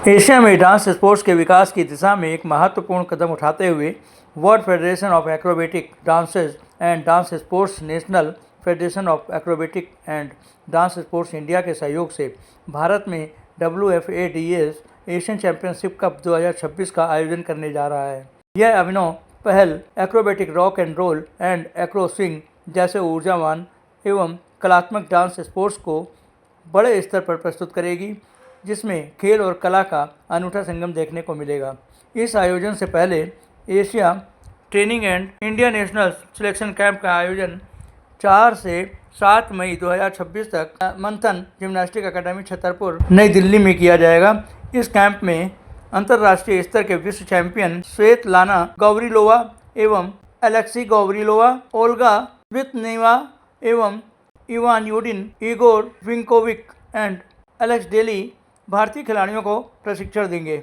Asia में dance sports के विकास की दिशा में एक महत्वपूर्ण कदम उठाते हुए world federation of acrobatic dances and dance sports, national federation of acrobatic and dance sports India के सहयोग से भारत में WFADS एशियन चैंपियनशिप कप 2026 का आयोजन करने जा रहा है। यह अभिनव पहल acrobatic rock and roll and acro swing जैसे ऊर्जावान एवं कलात्मक डांस स्पोर्ट्स को बड़े स्तर पर प्रस्तुत करेगी, जिसमें खेल और कला का अनूठा संगम देखने को मिलेगा। इस आयोजन से पहले Asia training and India national selection camp का आयोजन 4 से 7 मई 2026 तक मंथन जिम्नास्टिक अकादमी छतरपुर, नई दिल्ली में किया जाएगा। इस कैंप में अंतर्राष्ट्रीय स्तर के विश्व चैंपियन स्वेतलाना गवरिलोवा एवं एलेक्सी गवरिलोवा, ओल्गा स्बितनेवा एवं Ivan Yudin, Igor Vinkovic and डेली भारतीय खिलाड़ियों को प्रशिक्षण देंगे।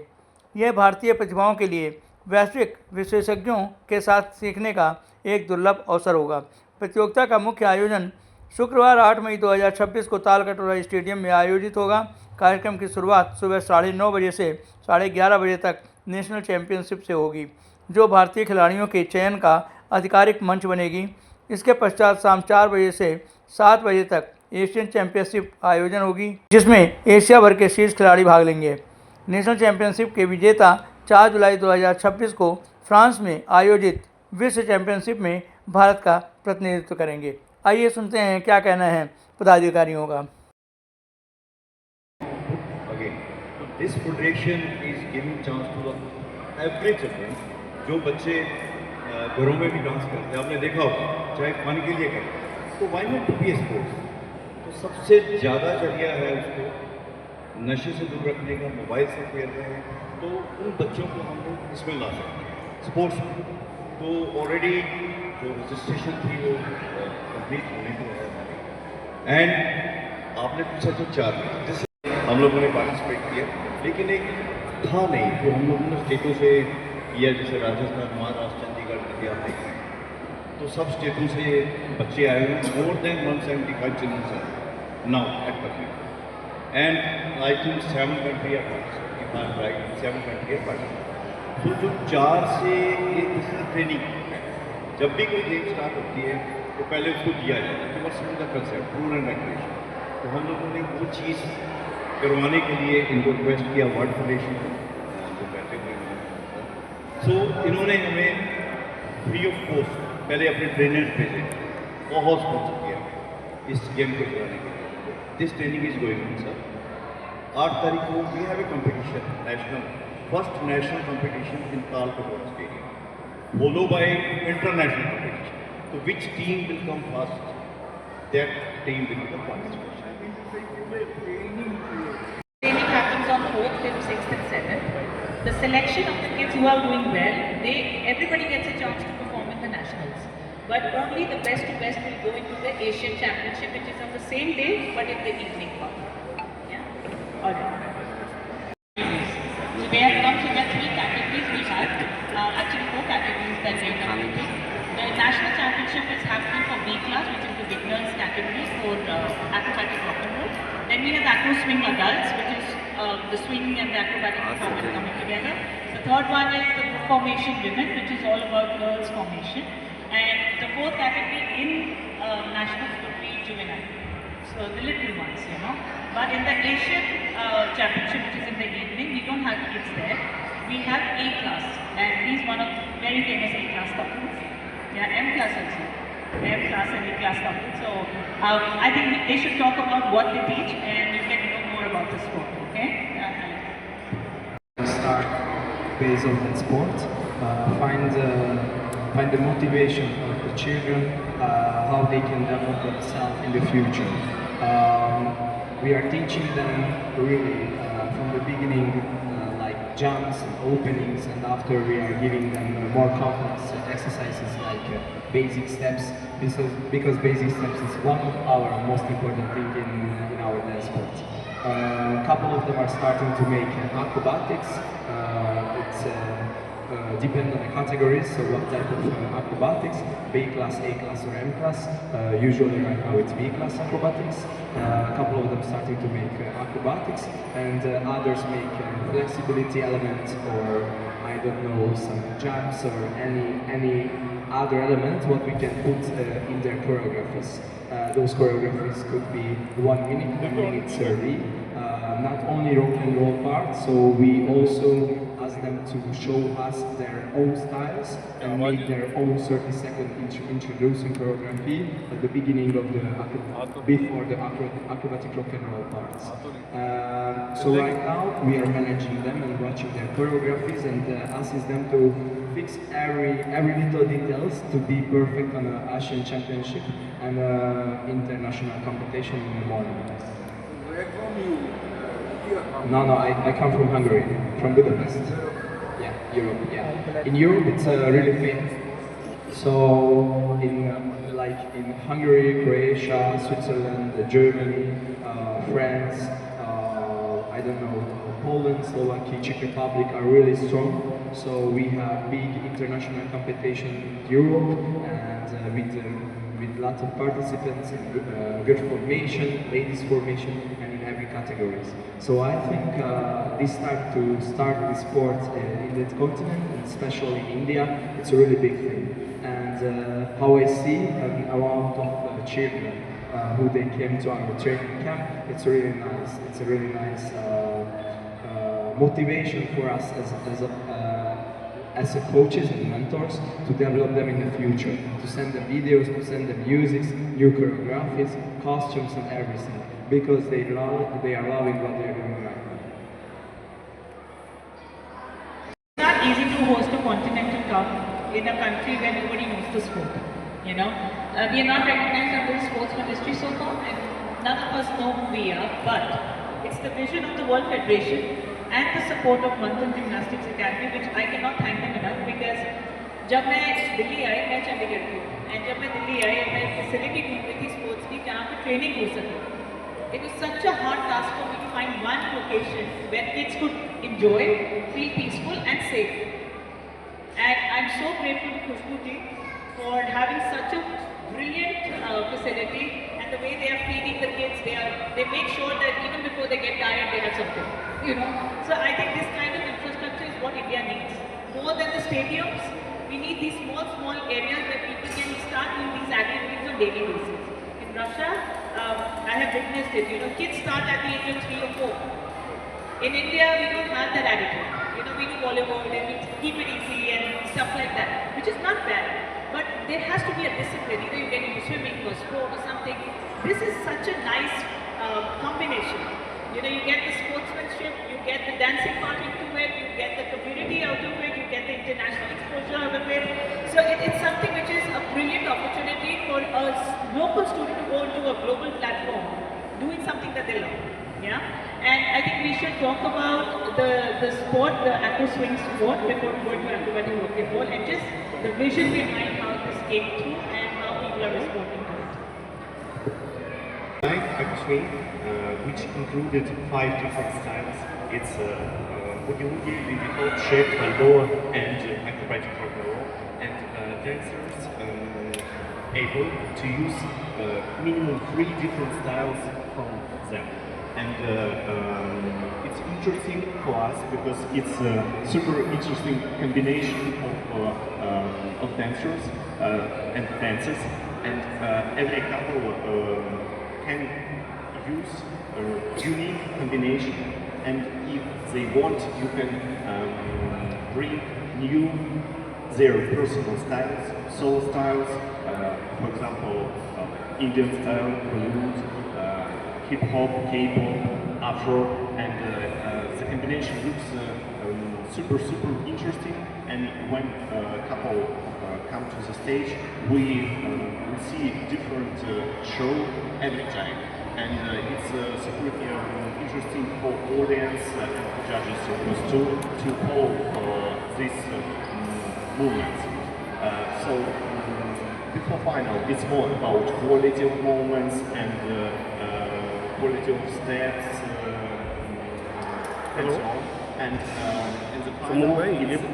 यह भारतीय प्रतिभाओं के लिए वैश्विक विशेषज्ञों के साथ सीखने का एक दुर्लभ अवसर होगा। प्रतियोगिता का मुख्य आयोजन शुक्रवार 8 मई 2026 को तालकटोरा स्टेडियम में आयोजित होगा। कार्यक्रम की शुरुआत सुबह 9:30 बजे से 11:30 बजे तक नेशनल चैंपियनशिप से होगी, जो भारतीय खिलाड़ियों के चयन का आधिकारिक मंच बनेगी। इसके पश्चात शाम 4 बजे से 7 बजे तक एशियन चैंपियनशिप आयोजन होगी, जिसमें एशिया भर के शीर्ष खिलाड़ी भाग लेंगे। नेशनल चैंपियनशिप के विजेता 4 जुलाई 2026 को फ्रांस में आयोजित विश्व चैंपियनशिप में भारत का प्रतिनिधित्व करेंगे। आइए सुनते हैं क्या कहना है पदाधिकारियों का। This federation is giving chance to every children, जो बच्चे घरों में भी डांस करते हैं, आपने देखा होगा, चाहे फन के लिए करते हैं, तो why not to be sports. तो सबसे ज़्यादा जरिया है उसको नशे से दूर रखने का, मोबाइल से खेल रहे हैं, तो उन बच्चों को हम लोग इसमें ला सकते हैं स्पोर्ट्स में। तो ऑलरेडी जो रजिस्ट्रेशन थी वो कंप्लीट होने को है हमारी। एंड आपने पूछा जो 4 जिससे हम लोगों ने पार्टिसिपेट किया, लेकिन एक था नहीं तो हम लोगों ने स्टेटों से किया, जैसे राजस्थान, महाराष्ट्र, चंडीगढ़ दिल्ली आप देख रहे हैं, तो सब स्टेटों से बच्चे आए हुए। मोर देन 175 चिल्ड्रन हैं now at present, and I think 7 country are participating, right, 7 country are participating. तो जो 4 से एक ट्रेनिंग, जब भी कोई गेम स्टार्ट होती है तो पहले उसको दिया जाता है, तो बस उनका कंसेप्ट रूल एंड रेगुलेशन। तो हम लोगों ने वो चीज़ करवाने के लिए इनको रिक्वेस्ट किया वर्ल्ड फेडरेशन को, जो बैठे हुए हैं। सो इन्होंने हमें फ्री ऑफ कॉस्ट पहले अपने ट्रेनर्स भेजे, बहुत स्पॉन्सर किया इस गेम को कराने के लिए। This training is going on sir. 8 तारीख को we have a competition, national, first national competition in Talkatora stadium, follow by international competition. तो which team will come first, that team will be the participation. Training happens on 4th, 5th, 6th and 7th. The selection of the kids who are doing well, everybody gets a chance to perform in the nationals. But only the best to best will go into the Asian Championship, which is on the same day but in the evening part. Yeah? Alright. So they have come to the 3 categories we have. Actually 4 categories that they have come into. The national championship is happening for B class, which is the beginners category for acrobatic rock and roll. Then we have acro swing adults, which is the swing and the acrobatic performance coming together. The third one is the group formation women, which is all about girls formation. And the 4th category in nationals would be juvenile, so the little ones, you know. But in the Asian championship, which is in the evening, we don't have kids there. We have A class, and he's one of very famous A class couples. Yeah, M class also. M class and A class couple. So I think they should talk about what they teach, and you can know more about the sport. Okay? Start based on that sport. Find the motivation of the children, how they can develop themselves in the future. We are teaching them really from the beginning, like jumps and openings, and after we are giving them more complex exercises like basic steps, because basic steps is one of our most important thing in our dance sports. A couple of them are starting to make acrobatics. It's depend on the categories, so what type of acrobatics, B class, A class or M class. Usually right now it's B class acrobatics. A couple of them starting to make acrobatics, and others make flexibility elements, or I don't know, some jumps or any other element what we can put in their choreographies. Those choreographies could be 1 minute, 1 minute 30. Not only rock and roll part, so we also ask them to show us their own styles and make their own 30-second introducing choreography at the beginning of the before the acrobatic rock and roll parts. So right now we are managing them and watching their choreographies and assist them to fix every little details to be perfect on an Asian Championship and international competition in the morning. Where from you? No, I come from Hungary, from Budapest. Yeah, Europe. Yeah, in Europe it's really famous. So in in Hungary, Croatia, Switzerland, Germany, France, I don't know, Poland, Slovakia, Czech Republic are really strong. So we have big international competition in Europe and with lots of participants and good formation, ladies formation, and in every categories. So I think this time to start the sport in that continent, and especially in India, it's a really big thing. And how I see an amount of children who they came to our training camp, it's really nice. It's a really nice motivation for us as coaches and mentors to develop them in the future, to send them videos, to send them music, new choreographies, costumes and everything, because they are loving what they're doing right now. It's not easy to host a continental cup in a country where nobody knows the sport. We are not recognized under the sports ministry so far, and none of us know who we are, but it's the vision of the World Federation and the support of Manthan Gymnastics Academy, which I cannot thank them enough, because जब मैं दिल्ली आई, मैं चंडीगढ़ की, and जब मैं दिल्ली आई, मैं facility ढूंढ रही थी स्पोर्ट्स की जहाँ पे ट्रेनिंग हो सके. It was such a hard task for me to find one location where kids could enjoy, feel peaceful and safe. And I'm so grateful to Khushbu ji for having such a brilliant facility, and the way they are feeding the kids, they make sure that even before they get tired, they have something. So I think this kind of infrastructure is what India needs. More than the stadiums, we need these small areas where people can start doing these activities on daily basis. In Russia, I have witnessed it. Kids start at the age of 3 or 4. In India, we don't have that attitude. We do volleyball and we keep it easy and stuff like that, which is not bad. But there has to be a discipline. Either you get into swimming or sport or something. This is such a nice combination. You get the sportsmanship, you get the dancing part into it, you get the community out of it, you get the international exposure out of it. So it's something which is a brilliant opportunity for a local student to go into a global platform, doing something that they love. Yeah? And I think we should talk about the sport, the acro swing sport, before we go to acrobatic rocketball, and just the vision behind how this came through and how people are responding to it. Acro swing, which included 5 different styles. It's boogie-woogie, lindy hop, shake, balboa, and acrobatic roll. And dancers able to use minimum 3 different styles from them. And it's interesting for us because it's a super interesting combination of dancers and dancers, and every couple can use a unique combination, and if they want, you can bring new their personal styles, solo styles, for example, Indian style, Bollywood, hip-hop, K-pop, Afro, and the combination looks super interesting, and when a couple come to the stage, we see different show every time, and it's super interesting for audience and judges to follow this movement. So before final, it's more about quality of moments and quality of steps and so on. and in the final it has to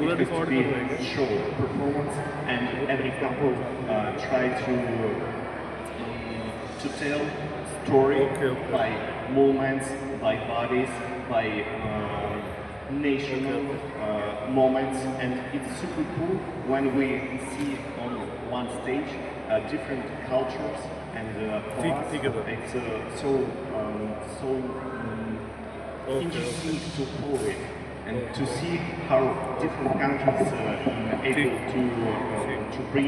be show performance, and every couple try to tell story by movements, by bodies, by national moments, and it's super cool when we see on one stage different cultures, and for us, it's interesting to follow it and to see how different countries are able to bring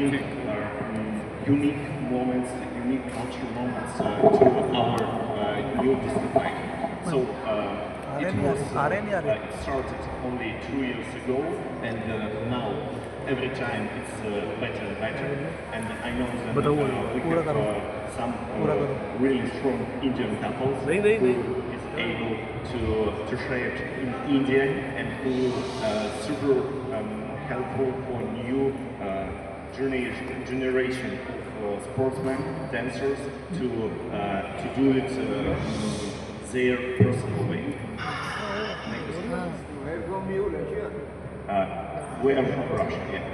unique moments, unique cultural moments to our new discipline. So it started only 2 years ago, and now every time it's better and better. And I know that we have some really strong Indian couples who is able to share it in India, and who super helpful for new generation of sportsmen, dancers to do it their personal way. Where from you, Russia? We are from Russia, yeah.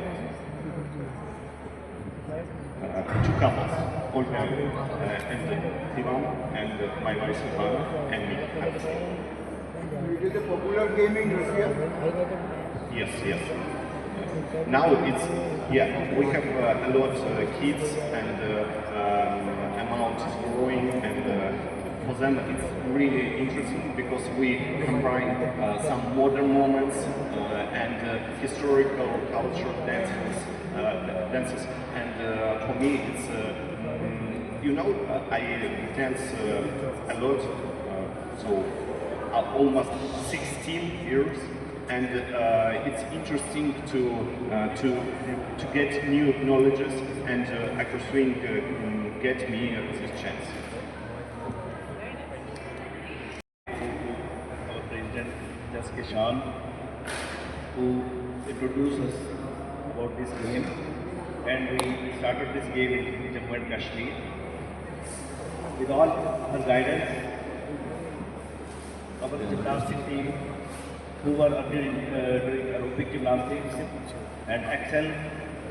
Two couples, Olga and Ivan, and my wife Svetlana, and me. It is a popular game in Russia. Yes, yes. Now it's, yeah, we have a lot of kids, and amount is growing, and for them it's really interesting because we combine some modern moments and historical culture dances, and for me it's you know, I dance a lot, so almost 16 years, and it's interesting to get new knowledges, and Acroswing get me this chance. Our President Jaskishan, who introduced us about this game, and we started this game in Jammu and Kashmir. With all her guidance, our gymnastics team, who were doing aerobic gymnastics and excel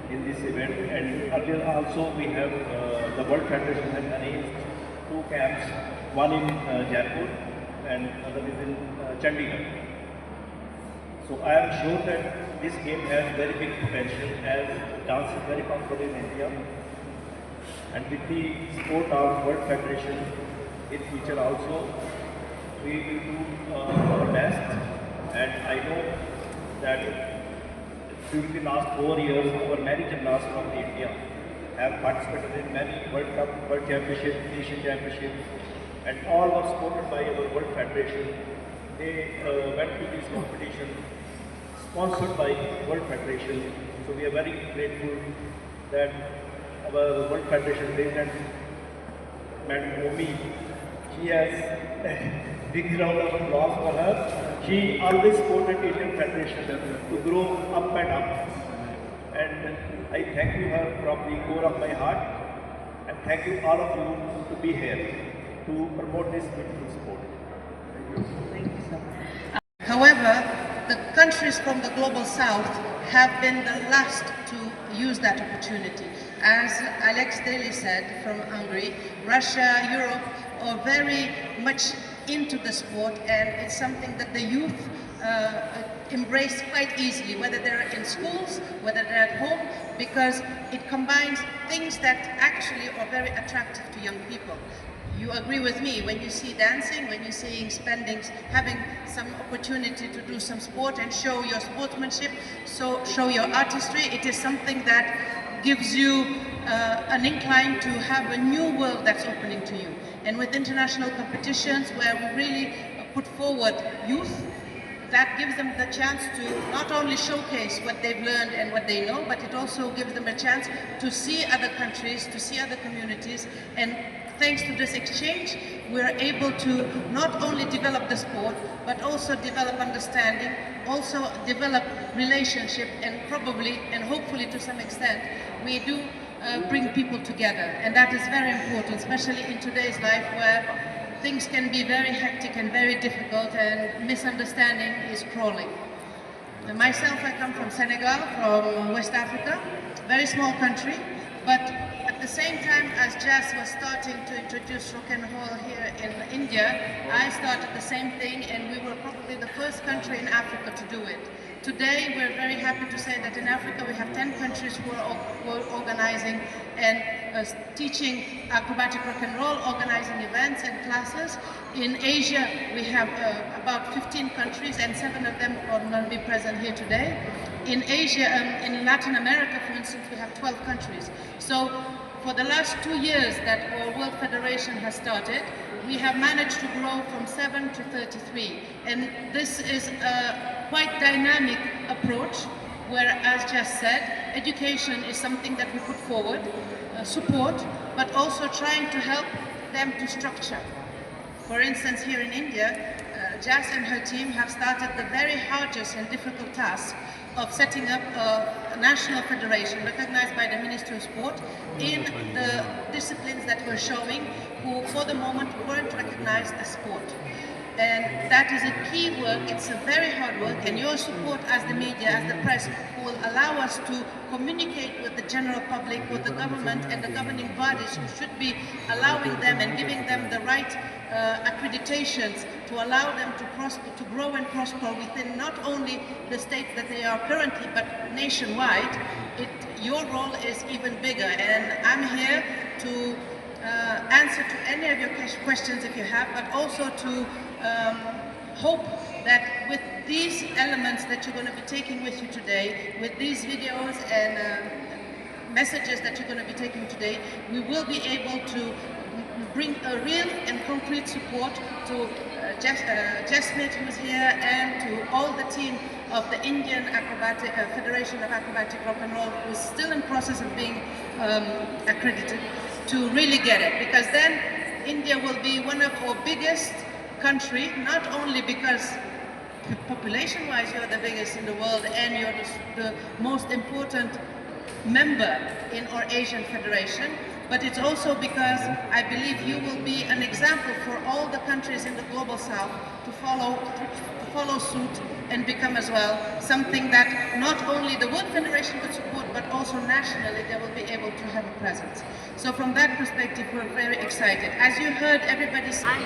in this event, and earlier also we have the World Federation has arranged 2 camps, one in Jaipur and other is in Chandigarh. So I am sure that this game has very big potential, as dance is very popular in India, and with the support of World Federation in future also, we will do our best. And I know that during the last 4 years, our many gymnasts from India have participated in many World Cup, World Championship, Asian Championships, and all were supported by our World Federation. They went to this competition sponsored by World Federation. So we are very grateful that our World Federation President, Madam Omi, she has big round of applause for her. She always supported Indian Federation to grow up and up. And I thank you her from the core of my heart, and thank you all of you to be here to promote this beautiful sport. Thank you so much. However, the countries from the global south have been the last to use that opportunity. As Alexey said from Hungary, Russia, Europe are very much into the sport, and it's something that the youth embrace quite easily, whether they're in schools, whether they're at home, because it combines things that actually are very attractive to young people. You agree with me, when you see dancing, when you see having some opportunity to do some sport and show your sportsmanship, so show your artistry, it is something that gives you an incline to have a new world that's opening to you. And with international competitions where we really put forward youth, that gives them the chance to not only showcase what they've learned and what they know, but it also gives them a chance to see other countries, to see other communities, and thanks to this exchange, we're able to not only develop the sport, but also develop understanding, also develop relationship, and probably, and hopefully to some extent, we do bring people together. And that is very important, especially in today's life where things can be very hectic and very difficult, and misunderstanding is crawling. Myself, I come from Senegal, from West Africa, very small country, but at the same time as jazz was starting to introduce rock and roll here in India, I started the same thing, and we were probably the first country in Africa to do it. Today, we're very happy to say that in Africa we have 10 countries who are organizing and teaching acrobatic rock and roll, organizing events and classes. In Asia, we have about 15 countries, and 7 of them are going to be present here today. In Asia, in Latin America, for instance, we have 12 countries. So, for the last 2 years that our World Federation has started, we have managed to grow from 7 to 33. And this is a quite dynamic approach, where, as just said, education is something that we put forward, support, but also trying to help them to structure. For instance, here in India, Jas and her team have started the very hardest and difficult task of setting up a national federation recognized by the Ministry of Sport in the disciplines that we're showing, who for the moment weren't recognized as sport. And that is a key work, it's a very hard work, and your support as the media, as the press, will allow us to communicate with the general public, with the government and the governing bodies, who should be allowing them and giving them the right accreditations to allow them to prosper, to grow and prosper within not only the states that they are currently, but nationwide. Your role is even bigger, and I'm here to answer to any of your questions if you have, but also to hope that with these elements that you're going to be taking with you today, with these videos and messages that you're going to be taking today, we will be able to bring a real and concrete support to Jess Smith, who's here, and to all the team of the Indian Acrobatic Federation of Acrobatic Rock and Roll, who's still in process of being accredited, to really get it, because then India will be one of our biggest country, not only because population-wise you're the biggest in the world and you're the most important member in our Asian Federation, but it's also because I believe you will be an example for all the countries in the Global South to follow suit and become as well something that not only the World Federation could support, but also nationally they will be able to have a presence. So from that perspective, we're very excited. As you heard, everybody say, I'm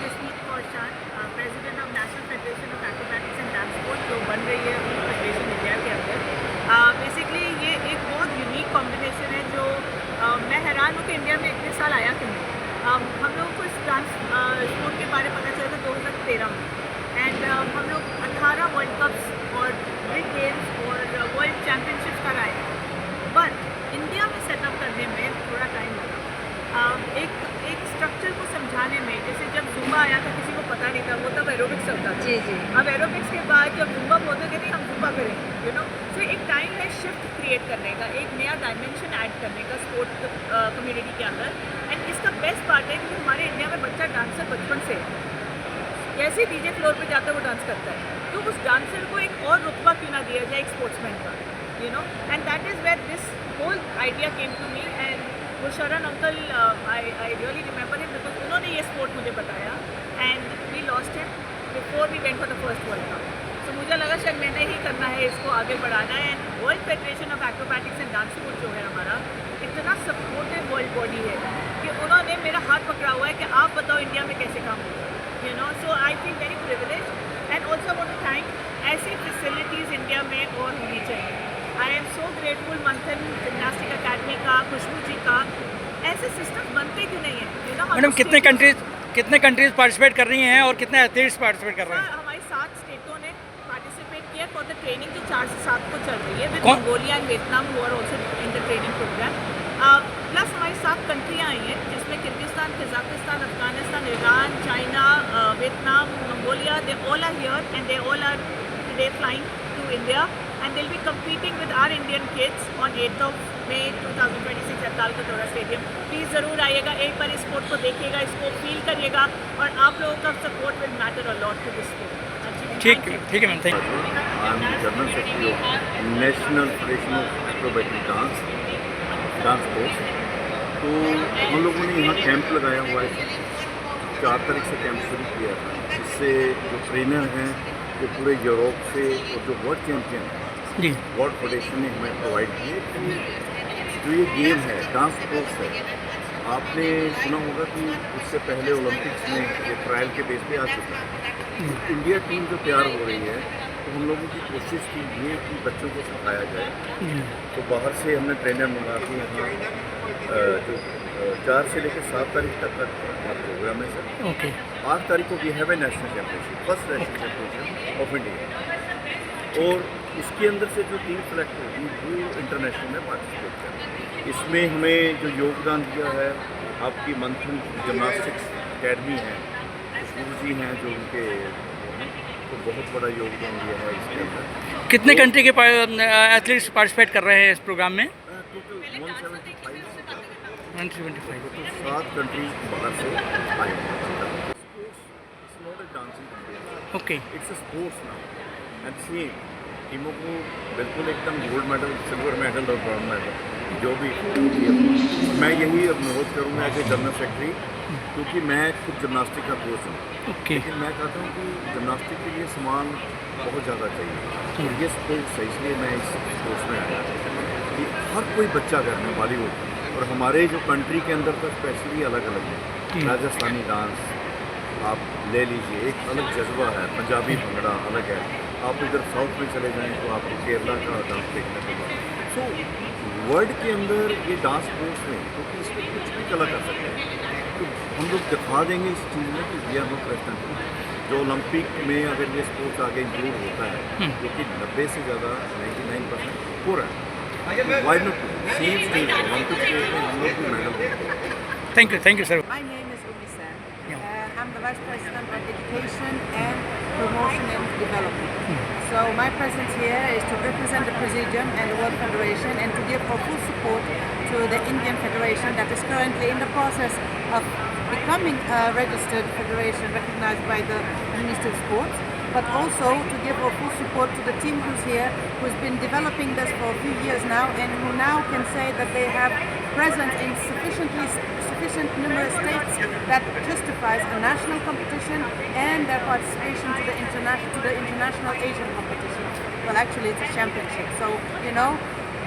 President of National Federation of Acrobatics and Dance Sport, जो बन रही है federation India के अंदर। Basically ये एक बहुत unique combination है जो मैं हैरान हूँ कि इंडिया में इतने साल आया क्यों नहीं। हम लोगों को इस डांस स्पोर्ट के बारे में पता चला था 2013 में, एंड हम लोग 18 वर्ल्ड कप्स और बिग गेम्स और वर्ल्ड चैम्पियनशिप्स कराए, बट इंडिया में सेटअप करने में थोड़ा टाइम लगा। एक स्ट्रक्चर को समझाने में, जैसे जब जुम्बा आया था किसी को पता नहीं था, वो तब एरोबिक्स चलता था। जी जी। अब एरोबिक्स के बाद जब जुम्बा बोलते थे नहीं हम जुम्बा करेंगे, यू नो, सो एक टाइम है शिफ्ट क्रिएट करने का, एक नया डायमेंशन ऐड करने का स्पोर्ट कम्युनिटी के अंदर। एंड इसका बेस्ट पार्ट है कि हमारे इंडिया में बच्चा डांसर बचपन से कैसे डीजे फ्लोर पे जाता है वो डांस करता है, तो उस डांसर को एक और रुतबा क्यों ना दिया जाए एक स्पोर्ट्समैन का, you know. And that is where this whole idea came to me. And वो Sharan uncle, I really remember him because उन्होंने ये स्पोर्ट मुझे बताया, and we lost him before we went for the first world cup. तो मुझे लगा शायद मैंने ही करना है, इसको आगे बढ़ाना है। And world federation of acrobatics and dance sport जो है हमारा, इतना सपोर्टिव वर्ल्ड बॉडी है कि उन्होंने मेरा हाथ पकड़ा हुआ है कि आप बताओ इंडिया में कैसे काम होगा, you know. So I feel very privilege and also want to thank, ऐसी फैसिलिटीज़ इंडिया में और होनी चाहिए। I am so grateful Manthan gymnastic academy का, खुशबू जी का, ऐसे सिस्टम बनते क्यों नहीं है, यू नो। मैडम कितने कंट्रीज पार्टिसिपेट कर रही हैं और कितने एथलीट्स पार्टिसिपेट कर रहे हैं? हमारी 7 स्टेटों ने पार्टिसिपेट किया फॉर द ट्रेनिंग जो 4 से 7 को चल रही है, with Mongolia and Vietnam who are also in the training program. Plus हमारी 7 कंट्रियाँ आई हैं जिसमें Kyrgyzstan, Kazakhstan, Afghanistan, Iran, China, Vietnam, Mongolia, they all are here and they all are today flying to India, and they'll be competing with our Indian kids on 8th of May 2026 at Talkatoora Stadium. Please ज़रूर आइएगा, एक बार इस sport को देखिएगा, इसको feel करिएगा, और आप लोगों का support will matter a lot to this sport. ठीक है ma'am, thank you. General secretary of national federation of acrobatic dance sports. तो हम लोगों ने यहाँ कैंप लगाया हुआ है 4 तारीख से कैंप शुरू किया था, इससे जो ट्रेनर हैं वो पूरे यूरोप से और जो वर्ल्ड चैम्पियन हैं जी वर्ल्ड फेडरेशन ने हमें प्रोवाइड किए कि जो ये गेम है डांस स्पोर्ट्स है, आपने सुना होगा कि उससे पहले ओलंपिक्स में ये ट्रायल के बेस पे आ चुका है। इंडिया टीम जो तैयार हो रही है तो हम लोगों की कोशिश की ये कि बच्चों को सिखाया जाए। तो बाहर से हमने ट्रेनर मंगा के यहाँ जो 4 से लेकर 7 तारीख तक का हमारा प्रोग्राम है सर। ओके 8 तारीख को we have a national championship, first national championship of India, और इसके अंदर से जो टीम सेलेक्ट होगी वो इंटरनेशनल में पार्टिसिपेट करें। इसमें हमें जो योगदान दिया है आपकी मंथन जिम्नास्टिक्स अकेडमी है, खुशबू जी हैं जो उनके तो बहुत बड़ा योगदान दिया है इसके अंदर। कितने कंट्री के एथलीट्स पार्टिसिपेट कर रहे हैं इस प्रोग्राम में? टोटल 175 175 तो 7 कंट्रीज बाहर से आए हैं। It's not a dancing competition, okay it's a sports now and same टीमों को बिल्कुल एकदम गोल्ड मेडल, सिल्वर मेडल और ब्रॉन्ज मेडल जो भी मैं यही अनुरोध करूँगा एज ए जनरल सेक्रेटरी, क्योंकि मैं खुद जिम्नास्टिक का कोच हूँ। ओके लेकिन मैं कहता हूँ कि जिम्नास्टिक के लिए सामान बहुत ज़्यादा चाहिए और ये स्पोर्ट्स है, इसलिए मैं इस स्पोर्ट्स में आया कि हर कोई बच्चा घर में बॉलीवुड और हमारे जो कंट्री के अंदर तो स्पेशली अलग अलग है। राजस्थानी डांस आप ले लीजिए, एक अलग जज्बा है, पंजाबी भंगड़ा अलग है, आप इधर साउथ में चले जाएँ तो आपको केरला का डांस देखने को मिलेगा। सो वर्ल्ड के अंदर ये डांस स्पोर्ट्स में क्योंकि इसमें कुछ भी कला कर सकते हैं, तो हम लोग दिखा देंगे इस चीज़ में कि वी आर नॉट प्रेसिडेंट। जो ओलंपिक में अगर ये स्पोर्ट्स आगे इम्प्रूव होता है जो कि 90 से ज़्यादा 99% हो रहा है, why not same stage Olympic stage में हम लोग भी medal. Thank you sir. My name is Olga. I'm the Vice President of Education and Promotion and Development. So my presence here is to represent the Presidium and the World Federation and to give our full support to the Indian Federation that is currently in the process of becoming a registered federation recognized by the Ministry of Sports, but also to give our full support to the team who's here, who's been developing this for a few years now and who now can say that they have presence in sufficient numerous states that justifies a national competition and their participation to the international Asian competition. Well, actually it's a championship. So, you know,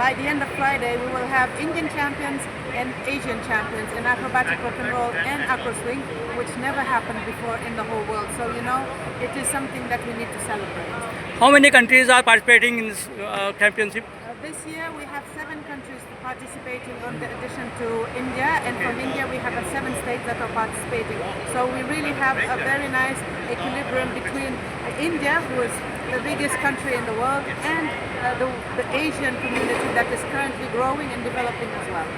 by the end of Friday we will have Indian champions and Asian champions in acrobatic rock and roll and acro swing, which never happened before in the whole world. So, you know, it is something that we need to celebrate. How many countries are participating in this championship? This year we have 7 countries participating in addition to India, and from India we have 7 states that are participating. So we really have a very nice equilibrium between India, who is the biggest country in the world, and the Asian community that is currently growing and developing as well.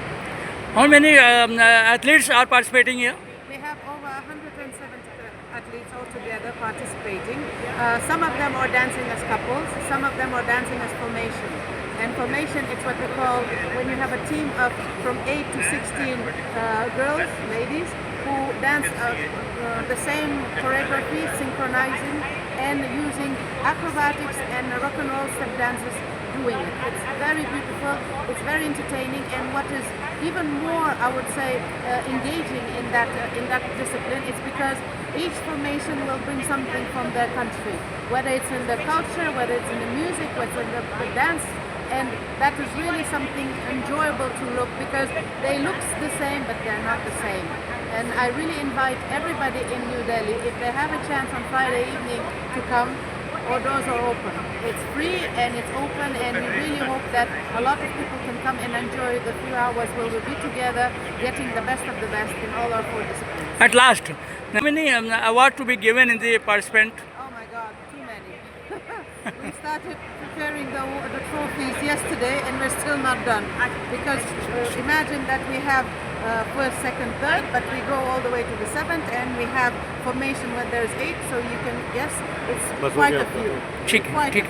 How many athletes are participating here? We have over 170 athletes altogether participating. Some of them are dancing as couples, some of them are dancing as formation. And formation, it's what we call when you have a team of from 8 to 16 girls, ladies, who dance the same choreography, synchronizing and using acrobatics and rock and roll step dances doing it. It's very beautiful, it's very entertaining, and what is even more, I would say, engaging in that discipline is because each formation will bring something from their country, whether it's in the culture, whether it's in the music, whether it's in the dance. And that is really something enjoyable to look, because they look the same but they're not the same. And I really invite everybody in New Delhi, if they have a chance on Friday evening to come, our doors are open. It's free and it's open, and we really hope that a lot of people can come and enjoy the few hours where we'll be together getting the best of the best in all our 4 disciplines. At last, how many awards to be given in the participant? Oh my God, too many. We started preparing the trophies yesterday and we're still not done, because imagine that we have first, second, third, but we go all the way to the 7th, and we have formation where there's 8, so you can guess it's quite a few. ठीक है, ठीक है।